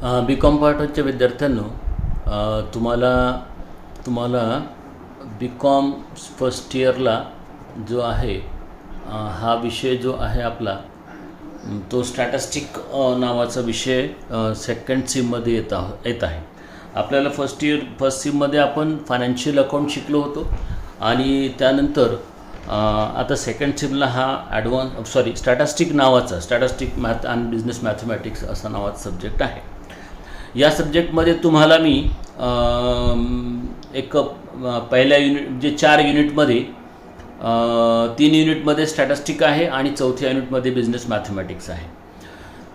बी com पार्टच्या विद्यार्थ्यांनो, तुम्हाला तुम्हाला बी कॉम फर्स्ट इयरला जो आहे हा विषय जो आहे आपला तो स्टॅटिस्टिक नावाचा विषय सेकंड सिममध्ये येत आहे. आपल्याला फर्स्ट सिममध्ये आपण फायनान्शियल अकाउंट शिकलो होतो आणि त्यानंतर आता सेकंड सिमला हा स्टॅटिस्टिक नावाचा statistic math and business mathematics असा नावाचा सब्जेक्ट आहे. या सब्जेक्टमध्ये तुम्हाला मी एक पहिल्या युनिट जे 4 युनिटमध्ये 3 युनिटमध्ये स्टॅटिस्टिक आहे आणि चौथ्या युनिटमध्ये बिझनेस मॅथमॅटिक्स आहे.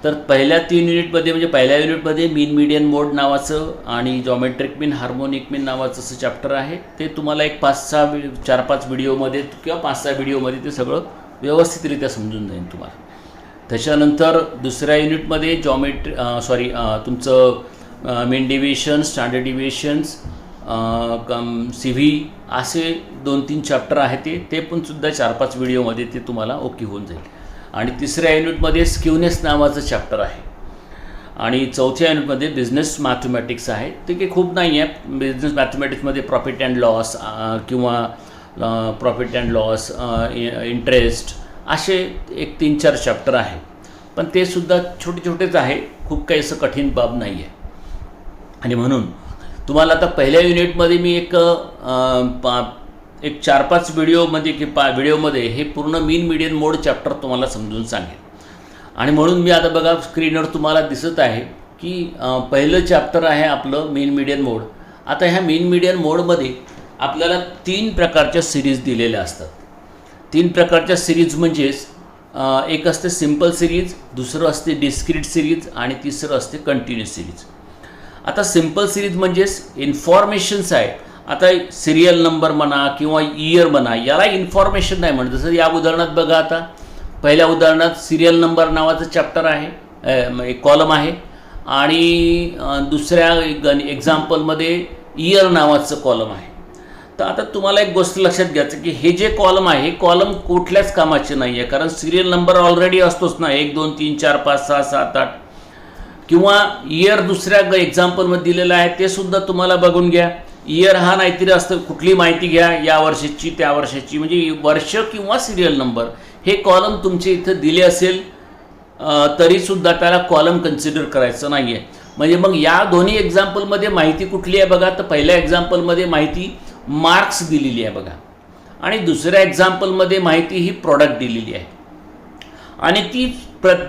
तर पहिल्या 3 युनिटमध्ये म्हणजे पहिल्या युनिटमध्ये मीन मीडियन मोड नावाचं आणि जॉमेट्रिक मीन हार्मोनिक मीन नावाचं असं चॅप्टर आहे. ते तुम्हाला एक 4-5 व्हिडिओमध्ये किंवा 5-6 व्हिडिओमध्ये ते सगळं व्यवस्थितरित्या समजून जाईल तुम्हाला. त्याच्यानंतर दुसऱ्या युनिटमध्ये तुमचं मीन डिव्हिशन, स्टँडर्ड डिव्हिशन्स, सी व्ही असे 2-3 चॅप्टर आहेत. ते पण सुद्धा 4-5 व्हिडिओमध्ये ते तुम्हाला ओके होऊन जाईल. आणि तिसऱ्या युनिटमध्ये स्क्यूनेस नावाचं चॅप्टर आहे आणि चौथ्या युनिटमध्ये बिझनेस मॅथमॅटिक्स आहे. ते काही खूप नाही आहे. बिझनेस मॅथमॅटिक्समध्ये प्रॉफिट अँड लॉस किंवा प्रॉफिट अँड लॉस, इंटरेस्ट असे एक 3-4 चॅप्टर आहे. पण ते सुद्धा छोटेच आहे, खूप काही असं कठीण बाब नाही आहे. आणि म्हणून तुम्हाला आता पहिल्या युनिटमध्ये मी एक 4-5 व्हिडिओमध्ये हे पूर्ण मीन मीडियन मोड चॅप्टर तुम्हाला समजून सांगेन. आणि म्हणून मी आता बघा स्क्रीनवर तुम्हाला दिसत आहे की पहिलं चॅप्टर आहे आपलं मीन मीडियन मोड. आता ह्या मीन मीडियन मोडमध्ये आपल्याला 3 प्रकारच्या सिरीज दिलेल्या असतात. 3 प्रकारच्या सिरीज म्हणजेच एक असते सिम्पल सिरीज, दुसरं असते डिस्क्रीट सिरीज आणि तिसरं असते कंटिन्यूस सिरीज. आता सिम्पल सिरीज म्हणजेच इन्फॉर्मेशन्स आहे. आता सिरियल नंबर म्हणा किंवा इयर म्हणा, याला इन्फॉर्मेशन नाही म्हणत. जसं या उदाहरणात बघा, आता पहिल्या उदाहरणात सिरियल नंबर नावाचं चॅप्टर आहे, एक कॉलम आहे. आणि दुसऱ्या एक्झाम्पलमध्ये इयर नावाचं कॉलम आहे. तर आता तुम्हाला एक गोष्ट लक्षात घ्यायचं की हे जे कॉलम आहे हे कॉलम कुठल्याच कामाचे नाही आहे, कारण सिरियल नंबर ऑलरेडी असतोच ना, 1 2 3 4 5 6 7 8. किंवा इयर दुसऱ्या एक्झाम्पलमध्ये दिलेलं आहे ते सुद्धा तुम्हाला बघून घ्या. इयर हा नाहीतरी असतं, कुठली माहिती घ्या, या वर्षाची त्या वर्षाची, म्हणजे वर्ष किंवा सिरियल नंबर हे कॉलम तुमचे इथं दिले असेल तरीसुद्धा त्याला कॉलम कन्सिडर करायचं नाही आहे. म्हणजे मग या दोन्ही एक्झाम्पलमध्ये माहिती कुठली आहे बघा. तर पहिल्या एक्झाम्पलमध्ये माहिती मार्क्स दिलेली आहे बघा, आणि दुसऱ्या एक्झाम्पलमध्ये माहिती ही प्रॉडक्ट दिलेली आहे. आणि ती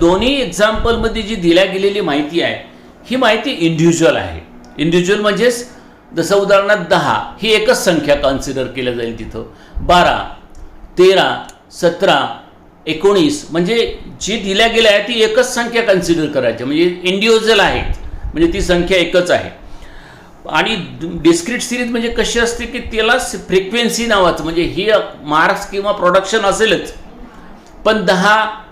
दोन्ही एक्झाम्पलमध्ये जी दिल्या गेलेली माहिती आहे ही माहिती इंडिव्हिज्युअल आहे. इंडिव्हिज्युअल म्हणजेच जसं उदाहरणात 10 ही एकच संख्या कन्सिडर केल्या जाईल तिथं. 12 13 17 19 म्हणजे जी दिल्या गेल्या आहे ती एकच संख्या कन्सिडर करायची, म्हणजे इंडिव्हिज्युअल आहे, म्हणजे ती संख्या एकच आहे. आणि डिस्क्रीट सिरीज म्हणजे कशी असते की त्याला फ्रिक्वेन्सी नावाचं, म्हणजे ही मार्क्स किंवा प्रोडक्शन असेलच, पण 10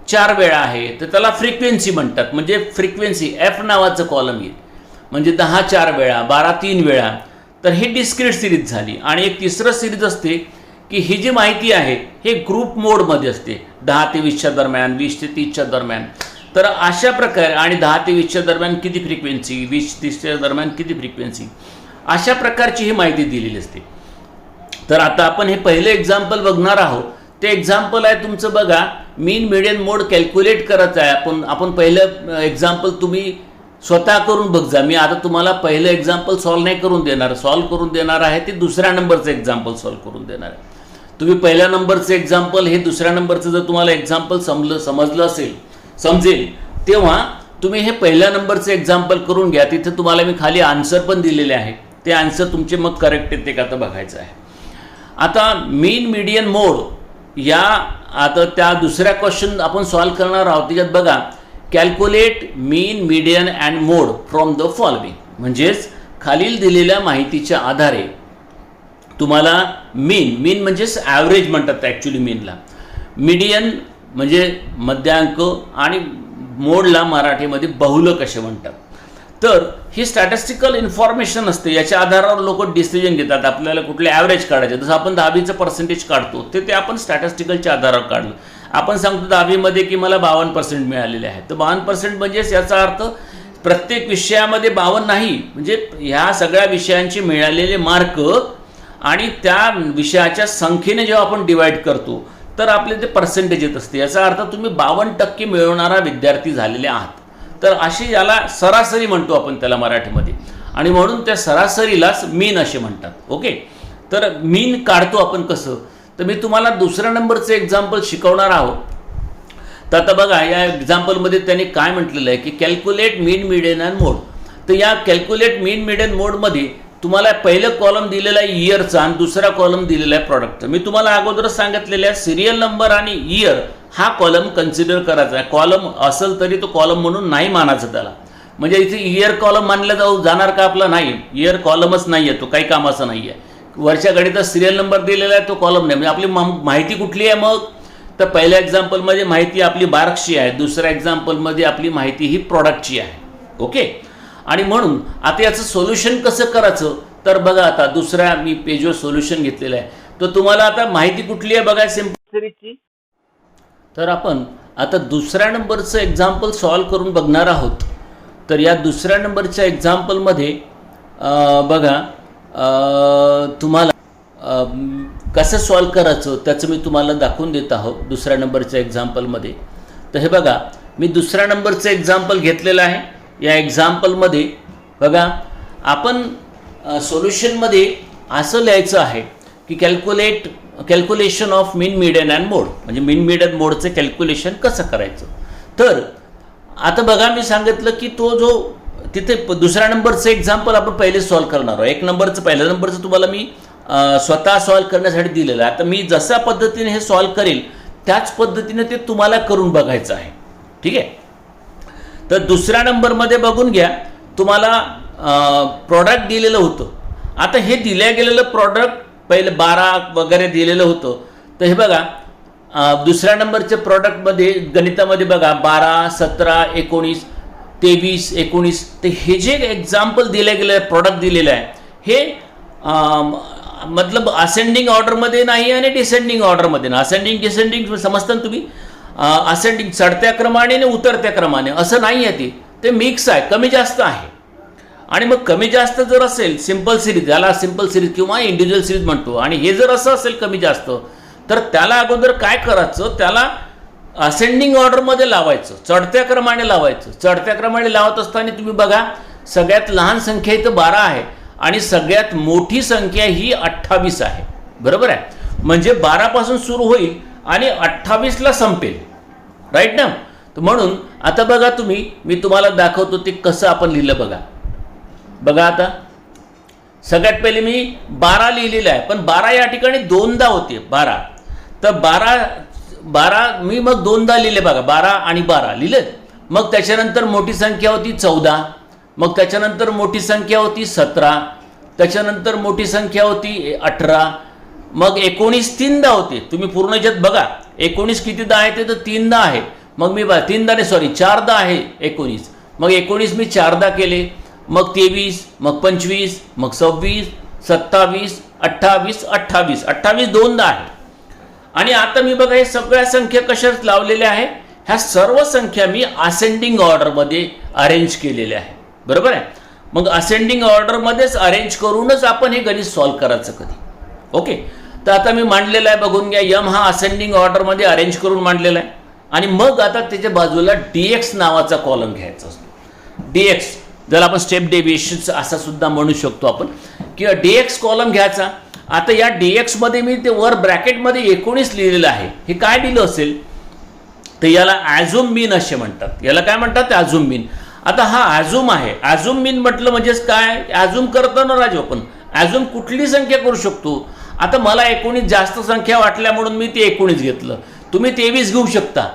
4 वेळा आहे तर त्याला फ्रिक्वेन्सी म्हणतात. म्हणजे फ्रिक्वेन्सी एफ नावाचं कॉलम येईल, म्हणजे 10 4 वेळा, 12 3 वेळा. तर ही डिस्क्रीट सिरीज झाली. आणि एक तिसरं सिरीज असते की ही जी माहिती आहे हे ग्रुप मोडमध्ये असते, 10 ते 20च्या दरम्यान, 20 ते 30च्या दरम्यान. तर अशा प्रकारे, आणि 10 ते 20च्या दरम्यान किती फ्रिक्वेन्सी, 20 ते 30च्या दरम्यान किती फ्रिक्वेन्सी, अशा प्रकारची ही माहिती दिलेली असते. तर आता आपण हे पहिलं एक्झाम्पल बघणार आहोत. ते एक्झाम्पल आहे तुमचं बघा, मीन मीडियन मोड कॅल्क्युलेट करायचं आहे. आपण पहिलं एक्झाम्पल तुम्ही स्वतः करून बघ जा. मी आता तुम्हाला पहिलं एक्झाम्पल सॉल्व नाही करून देणार, सॉल्व करून देणार आहे ते दुसऱ्या नंबरचं एक्झाम्पल सॉल्व करून देणार आहे. तुम्ही पहिल्या नंबरचं एक्झाम्पल हे दुसऱ्या नंबरचं जर तुम्हाला एक्झाम्पल समजेल तेव्हा तुम्ही हे पहिल्या नंबरचं एक्झाम्पल करून घ्या. तिथे तुम्हाला मी खाली आन्सर पण दिलेले आहे, ते आन्सर तुमचे मग करेक्ट येते का तर बघायचं आहे. आता मीन मीडियन मोड या आता त्या दुसऱ्या क्वेश्चन आपण सॉल्व करणार आहोत. त्याच्यात बघा, calculate mean median and mode from the following. म्हणजेच खालील दिलेल्या माहितीच्या आधारे तुम्हाला मीन म्हणजेच ॲव्हरेज म्हणतात ॲक्च्युली मीनला, मीडियन म्हणजे मध्यांक, आणि मोडला मराठीमध्ये बहुलक असे म्हणतात. तर ही स्टॅटिस्टिकल इन्फॉर्मेशन असते, याच्या आधारावर लोक डिसिजन घेतात. आपल्याला कुठले ॲव्हरेज काढायचे, जसं आपण 10वीचं पर्सेंटेज काढतो ते आपण स्टॅटिस्टिकलच्या आधारावर काढलं. आपण सांगतो 10वीमध्ये की मला 52% मिळालेले आहेत, तर 52% म्हणजेच याचा अर्थ प्रत्येक विषयामध्ये 52 नाही, म्हणजे ह्या सगळ्या विषयांचे मिळालेले मार्क आणि त्या विषयाच्या संख्येने जेव्हा आपण डिवाइड करतो तर आपले ते पर्सेंटेज येत असते. याचा अर्थ तुम्ही 52% मिळवणारा विद्यार्थी झालेले आहात. तर अशी याला सरासरी म्हणतो आपण त्याला मराठीमध्ये, आणि म्हणून त्या सरासरीलाच मीन असे म्हणतात. ओके, तर मीन काढतो आपण कसं, तर मी तुम्हाला दुसऱ्या नंबरचं एक्झाम्पल शिकवणार आहोत. तर आता बघा या एक्झाम्पलमध्ये त्यांनी काय म्हटलेलं आहे की कॅल्क्युलेट मीन मीडियन अँड मोड. तर या कॅल्क्युलेट मीन मीडियन मोडमध्ये तुम्हाला पहिलं कॉलम दिलेला आहे इयरचा आणि दुसरा कॉलम दिलेला आहे प्रॉडक्टचा. मी तुम्हाला अगोदरच सांगितलेलं आहे सिरियल नंबर आणि इयर हा कॉलम कन्सिडर करायचा आहे. कॉलम असेल तरी तो कॉलम म्हणून नाही मानायचं त्याला. म्हणजे इथे इयर कॉलम मानला जाणार का आपला, नाही, इयर कॉलमच नाही आहे, तो काही कामाचा नाही आहे. वरच्या घडीचा सिरियल नंबर दिलेला आहे तो कॉलम नाही. म्हणजे आपली माहिती कुठली आहे मग, तर पहिल्या एक्झाम्पलमध्ये माहिती आपली बार्कची आहे, दुसऱ्या एक्झाम्पलमध्ये आपली माहिती ही प्रॉडक्टची आहे. ओके, आणि म्हणून आता याचं सोल्युशन कसं करायचं, तर बघा आता दुसऱ्या मी पेजवर सोल्युशन घेतलेलं आहे. तर तुम्हाला आता माहिती कुठली आहे बघा सिंपल सिरीजची. तर आपण आता दुसऱ्या नंबरचं एक्झाम्पल सॉल्व करून बघणार आहोत. तर या दुसऱ्या नंबरच्या एक्झाम्पलमध्ये बघा तुम्हाला कसं सॉल्व करायचं त्याचं मी तुम्हाला दाखवून देत आहोत दुसऱ्या नंबरच्या एक्झाम्पलमध्ये. तर हे बघा मी दुसऱ्या नंबरचं एक्झाम्पल घेतलेलं आहे. या एक्झाम्पलमध्ये बघा आपण सोल्युशनमध्ये असं लिहायचं आहे की calculation of mean median and mode, म्हणजे मीन मीडियन मोडचं कॅल्क्युलेशन कसं करायचं. तर आता बघा मी सांगितलं की तो जो तिथे दुसऱ्या नंबरचं एक्झाम्पल आपण पहिले सॉल्व करणार आहोत. एक नंबरचं पहिल्या नंबरचं तुम्हाला मी स्वतः सॉल्व करण्यासाठी दिलेलं आहे. आता मी जशा पद्धतीने हे सॉल्व करेल त्याच पद्धतीने ते तुम्हाला करून बघायचं आहे. ठीक आहे, तर दुसऱ्या नंबरमध्ये बघून घ्या तुम्हाला प्रॉडक्ट दिलेलं होतं. आता हे दिल्या गेलेलं प्रॉडक्ट पहिले 12 वगैरे दिलेलं होतं. तर हे बघा दुसऱ्या नंबरच्या प्रॉडक्टमध्ये गणितामध्ये बघा 12, 17, 19, 23, 19. तर हे जे एक्झाम्पल दिले गेले प्रॉडक्ट दिलेलं आहे हे मतलब असेंडिंग ऑर्डरमध्ये नाही आणि डिसेंडिंग ऑर्डरमध्ये नाही. असेंडिंग डिसेंडिंग समजता ना तुम्ही, असेंडिंग चढत्या क्रमाने आणि उतरत्या क्रमाने असं नाही आहे, ते मिक्स आहे, कमी जास्त आहे. आणि मग कमी जास्त जर असेल सिंपल सिरीज, याला सिंपल सिरीज किंवा इंडिव्हिज्युअल सिरीज म्हणतो, आणि हे जर असं असेल कमी जास्त तर त्याला अगोदर काय करायचं, त्याला असेंडिंग ऑर्डरमध्ये लावायचं, चढत्या क्रमाने लावायचं. चढत्या क्रमाने लावत असताना तुम्ही बघा सगळ्यात लहान संख्या इथं 12 आहे आणि सगळ्यात मोठी संख्या ही 28 आहे. बरोबर आहे, म्हणजे 12 पासून सुरू होईल आणि 28ला संपेल, राईट ना. तर म्हणून आता बघा तुम्ही, मी तुम्हाला दाखवतो ते कसं आपण लिहिलं बघा. बघा आता सगळ्यात पहिले मी 12 लिहिलेलं आहे, पण 12 या ठिकाणी दोनदा होते 12. तर 12 मी मग दोनदा लिहिले बघा, 12 आणि 12 लिहिले. मग त्याच्यानंतर मोठी संख्या होती 14, मग त्याच्यानंतर मोठी संख्या होती 17, त्याच्यानंतर मोठी संख्या होती 18, मग 19 तीनदा होते. तुम्ही पूर्ण याच्यात बघा 19 कितीदा आहे ते, तर तीनदा आहे. मग मी चारदा आहे 19. मग 19 मी चारदा केले, मग 23, मग 25, मग 26, 27, 28, 28 दोनदा आहे. आणि आता मी बघा हे सगळ्या संख्या कशा लावलेल्या आहे, ह्या सर्व संख्या मी असेंडिंग ऑर्डरमध्ये अरेंज केलेल्या आहे. बरोबर आहे, मग असेंडिंग ऑर्डरमध्येच अरेंज करूनच आपण हे गणित सॉल्व करायचं कधी. ओके, तर आता मी मांडलेला आहे बघून घ्या. यम हा असेंडिंग ऑर्डरमध्ये अरेंज करून मांडलेला आहे. आणि मग आता त्याच्या बाजूला DX नावाचा कॉलम घ्यायचा असतो. DX ज्याला आपण स्टेप डेव्हिएशन असं सुद्धा म्हणू शकतो आपण, किंवा DX कॉलम घ्यायचा. आता या DX मध्ये मी ते वर ब्रॅकेटमध्ये 19 लिहिलेलं आहे. हे काय दिलं असेल, तर याला ॲझ्युम मीन असे म्हणतात. याला काय म्हणतात, ॲझ्युम मीन. आता हा ॲझ्युम आहे. ॲझ्युम मीन म्हटलं म्हणजेच काय, ॲझ्युम करताना राजू आपण ॲझ्युम कुठली संख्या करू शकतो. आता मला 19 जास्त संख्या वाटल्या म्हणून मी ते 19 घेतलं. तुम्ही 23 घेऊ शकता,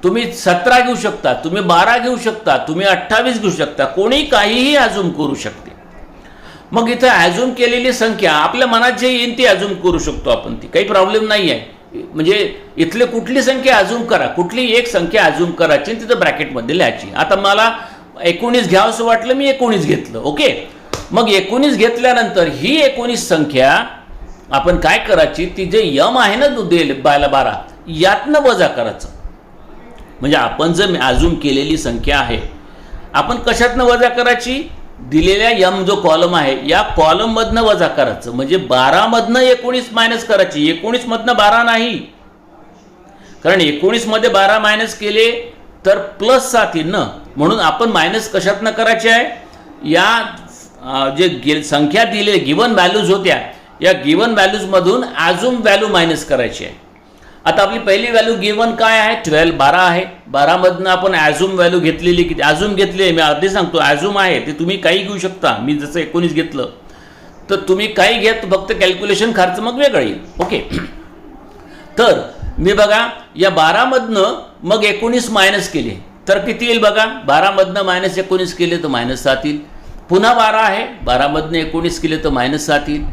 तुम्ही 17 घेऊ शकता, तुम्ही 12 घेऊ शकता, तुम्ही 28 घेऊ शकता, कोणी काहीही ॲझ्युम करू शकते. मग इथं ॲझ्युम केलेली संख्या आपल्या मनात जे येईल ती ॲझ्युम करू शकतो आपण, ती काही प्रॉब्लेम नाही आहे. म्हणजे इथले कुठली संख्या ॲझ्युम करा, कुठली एक संख्या ॲझ्युम करायची आणि तिथं ब्रॅकेटमध्ये लिहायची. आता मला 19 घ्यावं असं वाटलं, मी 19 घेतलं. ओके, मग 19 घेतल्यानंतर ही 19 संख्या आपण काय करायची, ती जे यम आहे ना 12 यातनं वजा करायचं. म्हणजे आपण जर ॲझ्युम केलेली संख्या आहे आपण कशातनं वजा करायची, दिलेल्या यम जो कॉलम आहे या कॉलममधनं वजा करायचं, म्हणजे 12मधनं 19 मायनस करायची, 19मधनं 12 नाही, कारण 19 मध्ये 12 मायनस केले तर प्लस 7 येईल ना, म्हणून आपण मायनस कशातनं करायचे आहे, या जे संख्या दिले गिवन व्हॅल्यूज होत्या या गिवन व्हॅल्यूजमधून ॲझ्युम व्हॅल्यू मायनस करायची आहे. आता आपली पहिली व्हॅल्यू गिवन काय आहे, 12 आहे. 12मधनं आपण ॲझ्युम व्हॅल्यू घेतलेली किती, ॲझ्युम घेतली आहे, मी आधी सांगतो ॲझ्युम आहे ते तुम्ही काही घेऊ शकता, मी जसं 19 घेतलं तर तुम्ही काही घेत, फक्त कॅल्क्युलेशन खर्च मग वेगळं येईल. ओके, तर मी बघा या 12मधनं मग 19 मायनस केले तर किती येईल बघा, 12मधनं -19 केले तर -7 येईल. पुन्हा 12 आहे, 12मधनं 19 केले तर -7 येईल.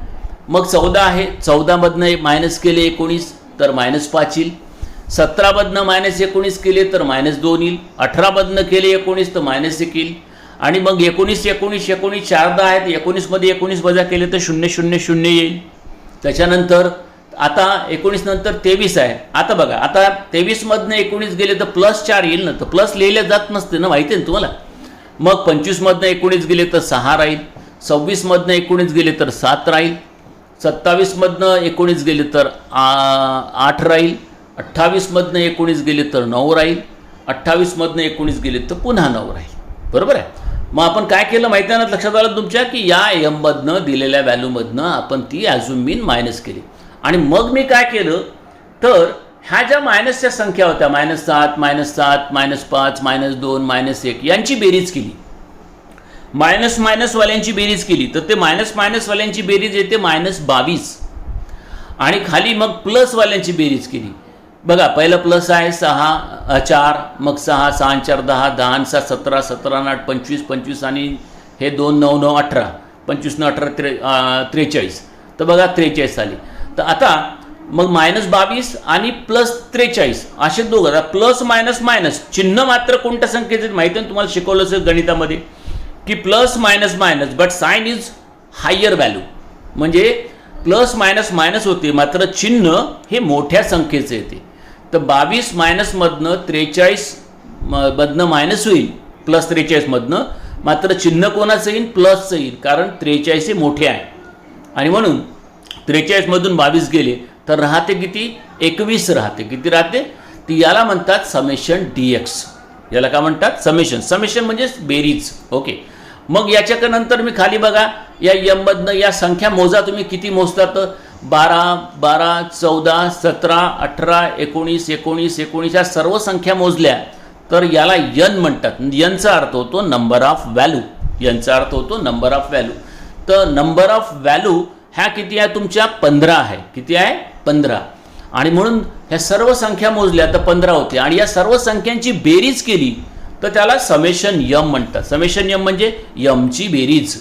मग 14 आहे, 14मधनं मायनस केले 19 तर -5 येईल. 17मधनं -19 केले तर -2 येईल. 18मधनं केले 19 तर -1 येईल. आणि मग 19 4 आहेत, 19मध्ये 19 वजा केले तर 0 0 0 येईल. त्याच्यानंतर आता 19 नंतर 23 आहे. आता बघा, आता 23मधनं 19 गेले तर +4 येईल ना, तर प्लस लिहिलं जात नसते ना, माहिती आहे ना तुम्हाला. मग 25मधनं 19 गेले तर 6 राहील. 26मधनं 19 गेले तर 7 राहील. 27मधनं 19 गेले तर 8 राहील. 28मधनं 19 गेले तर 9 राहील. 28मधनं 19 गेले तर पुन्हा 9 राहील. बरोबर आहे. मग आपण काय केलं माहिती आहे ना, लक्षात आलं तुमच्या, की या एममधनं दिलेल्या व्हॅल्यूमधनं आपण ती ॲझ्युम मीन मायनस केली. आणि मग मी काय केलं तर ह्या ज्या मायनसच्या संख्या होत्या -7 -7 -5 -2 -1 यांची बेरीज केली, मायनस वाल्यांची बेरीज केली तर ते मायनस वाल्यांची बेरीज येते -22. आणि खाली मग प्लस वाल्यांची बेरीज केली. बघा, पहिलं प्लस आहे 6 4, मग 6 6 4 10 10 6 17 17 8 25 25 आणि हे 2 9 9 18 25 न 18 43. तर बघा 43 आली. तर आता मग -22 आणि +43 असे दोघं, प्लस मायनस चिन्ह मात्र कोणत्या संख्येचे माहिती आहे तुम्हाला, शिकवलं असेल गणितामध्ये की plus minus but sign is higher value, म्हणजे प्लस मायनस होते मात्र चिन्ह हे मोठ्या संख्येचे येते. तर 22 मायनसमधनं 43 मधनं मायनस होईल, +43मधनं, मात्र चिन्ह कोणाचं येईल, प्लसचं येईल, कारण 43 हे मोठे आहे. आणि म्हणून 43मधून 22 गेले तर राहते किती, 21 राहते. किती राहते, ती याला म्हणतात समेशन dx. याला काय म्हणतात, समेशन म्हणजे बेरीज. ओके, मग याच्यानंतर मी खाली बघा या यममधनं या संख्या मोजा, तुम्ही किती मोजतात, 12 12 14 17 18 19 19 19 या सर्व संख्या मोजल्या तर याला यन म्हणतात. यनचा अर्थ होतो नंबर ऑफ व्हॅल्यू, यांचा अर्थ होतो नंबर ऑफ व्हॅल्यू. तर नंबर ऑफ व्हॅल्यू ह्या किती आहे तुमच्या, 15 आहे. किती आहे, 15. आणि म्हणून ह्या सर्व संख्या मोजल्या तर 15 होते. आणि या सर्व संख्यांची बेरीज केली तर त्याला समेशन यम म्हणतात. समेशन यम म्हणजे यमची बेरीज,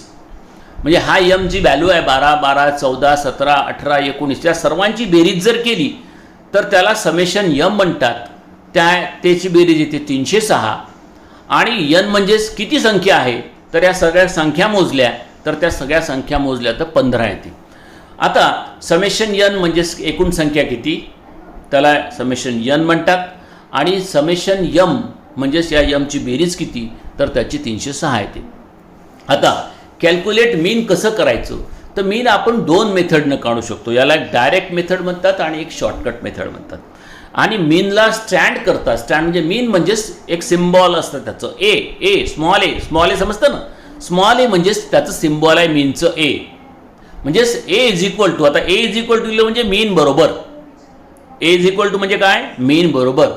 म्हणजे हा यमची व्हॅल्यू आहे 12 12 14 17 18 19 या सर्वांची बेरीज जर केली तर त्याला समेशन यम म्हणतात. त्याची बेरीज येते 306. आणि यन म्हणजेच किती संख्या आहे, तर या सगळ्या संख्या मोजल्या तर त्या सगळ्या संख्या मोजल्या तर 15 येते. आता समेशन यन म्हणजेच एकूण संख्या किती, त्याला समेशन यन म्हणतात. आणि समेशन यम म्हणजेच या यमची बेरीज किती, तर त्याची 306 येते. आता कॅल्क्युलेट मीन कसं करायचं, तर मीन आपण 2 मेथडनं काढू शकतो. याला एक डायरेक्ट मेथड म्हणतात आणि एक शॉर्टकट मेथड म्हणतात. आणि मीनला स्टँड करतात. स्टँड म्हणजे मीन म्हणजेच एक सिम्बॉल असतं त्याचं, ए स्मॉल ए समजतं ना, स्मॉल ए म्हणजेच त्याचं सिम्बॉल आहे मीनचं ए. म्हणजेच ए इज इक्वल टू, आता ए इज इक्वल टू म्हणजे मीन बरोबर, ए इज इक्वल टू म्हणजे काय, मीन बरोबर.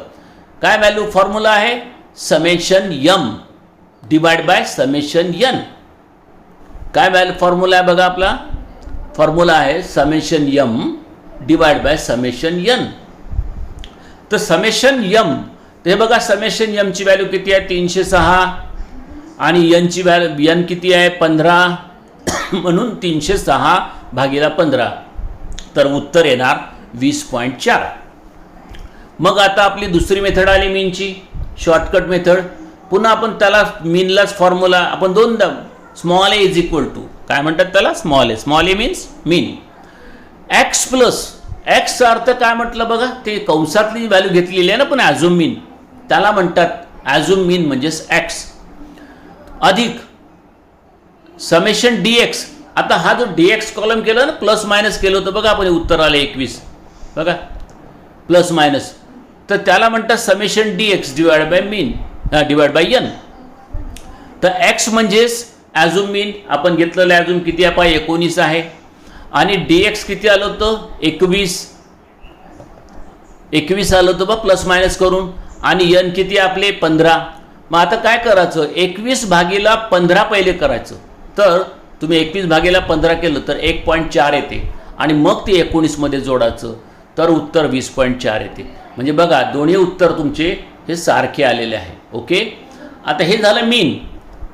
काय व्हॅल्यू फॉर्म्युला आहे, summation m divide by summation n. काय व्हॅल्यू फॉर्म्युला आहे बघा, आपला फॉर्म्युला आहे summation m divide by summation n. तर समेशन यम, ते बघा समेशन यमची व्हॅल्यू किती आहे, 306. आणि यनची व्हॅल्यू यन किती आहे, 15. म्हणून 306 भागिले 15, तर उत्तर येणार 20.4. मग आता आपली दुसरी मेथड आली मीनची, शॉर्टकट मेथड. पुन्हा आपण त्याला मीनलाच फॉर्म्युला आपण दोनदा, small a is equal to, काय म्हणतात त्याला, small a means mean. X plus, एक्सचा अर्थ काय म्हटलं बघा, ते कंसातली व्हॅल्यू घेतलेली आहे ना पण ॲझ्युम मीन, त्याला म्हणतात ॲझ्युम मीन म्हणजेच एक्स. अधिक समेशन डी एक्स. आता हा जो डी एक्स कॉलम केला ना, प्लस मायनस केलं होतं बघा आपण, उत्तर आलं 21 बघा, प्लस मायनस, तर त्याला म्हणतात summation d x divide by mean divide by n. तर एक्स म्हणजेच ॲझ्युम मीन, आपण घेतलेलं ॲझ्युम किती आहे पाय 19 आहे, आणि डी एक्स किती आलं होतं 21 आलं होतं बा प्लस मायनस करून, आणि एन किती आपले 15. मग आता काय करायचं, 21 भागीला 15 पहिले करायचं. तर तुम्ही 21 भागीला 15 केलं तर 1.4 येते, आणि मग ते 19 मध्ये जोडायचं, तर उत्तर 20.4 येते. म्हणजे बघा दोन्ही उत्तर तुमचे हे सारखे आलेले आहे. ओके, आता हे झालं मीन.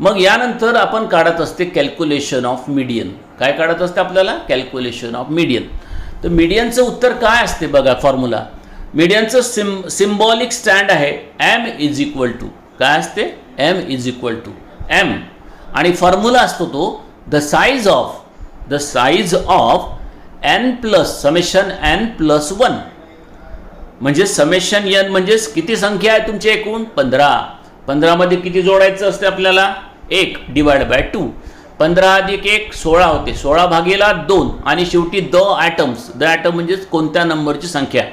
मग यानंतर आपण काढत असते कॅल्क्युलेशन ऑफ मीडियन. काय काढत असते आपल्याला, कॅल्क्युलेशन ऑफ मीडियन. तर मीडियनचं उत्तर काय असते बघा, फॉर्म्युला मीडियनचं सिम्बॉलिक स्टँड आहे एम इज इक्वल टू, काय असते, m is equal to m, आणि फॉर्म्युला असतो तो the size of n plus summation n plus 1. म्हणजे समेशन एन म्हणजेच किती संख्या आहे तुमची एकूण 15. 15 मध्ये किती जोडायचं असते आपल्याला, 1 डिवाइड बाय 2. 15 अधिक 1 16 होते, 16 भागीला 2, आणि शेवटी द ॲटम म्हणजेच कोणत्या नंबरची संख्या.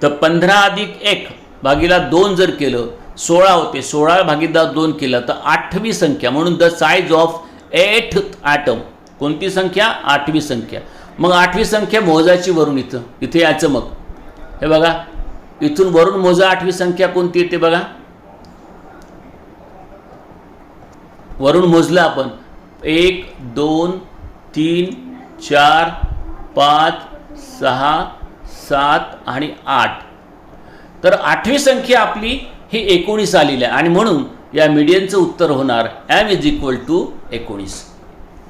तर 15 अधिक 1 भागीला 2 जर केलं 16 होते, 16 भागीला 2 केलं तर 8वी संख्या, म्हणून the size of 8th item. कोणती संख्या, 8वी संख्या. मग 8वी संख्या मोजायची वरून, इथे यायचं. मग हे बघा, इथून वरून मोजा 8वी संख्या कोणती येते बघा, वरून मोजलं आपण 1 2 3 4 5 6 7 आणि 8. तर 8वी संख्या आपली ही 19 आलेली आहे, आणि म्हणून या मीडियनचं उत्तर होणार m is equal to 19.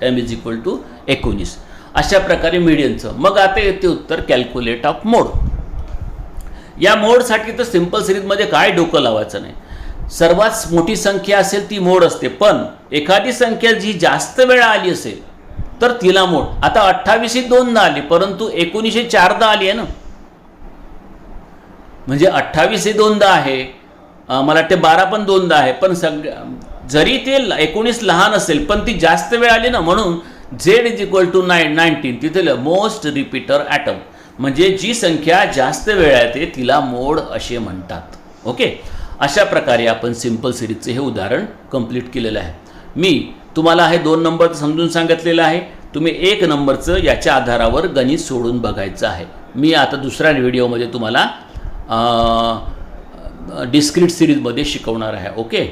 M is equal to 19. अशा प्रकारे मीडियनचं. मग आता येते उत्तर कॅल्क्युलेट ऑफ मोड. या मोडसाठी तर सिंपल सिरीजमध्ये काय डोकं लावायचं नाही. सर्वात मोठी संख्या असेल ती मोड असते, पण एखादी संख्या जी जास्त वेळा आली असेल तर तिला मोड. आता 28 ही 2दा आली, परंतु 19 ही 4दा आली आहे ना, म्हणजे 28 ही 2दा आहे, मला वाटते 12 पण 2दा आहे, पण जरी ते 19 लहान असेल पण ती जास्त वेळ आली ना, म्हणून झेड इज इक्वल टू 19. तिथे मोस्ट रिपीटर ॲटम, म्हणजे जी संख्या जास्त वेळा येते तिला मोड असे म्हणतात. ओके, अशा प्रकारे आपण सिंपल सिरीजचे हे उदाहरण कंप्लीट केलेलं आहे. मी तुम्हाला हे 2 नंबर समजून सांगितलेलं आहे. तुम्ही 1 नंबरचं याच्या आधारावर गणित सोडून बघायचं आहे. मी आता दुसऱ्या व्हिडिओमध्ये तुम्हाला डिस्क्रीट सिरीजमध्ये शिकवणार आहे. ओके.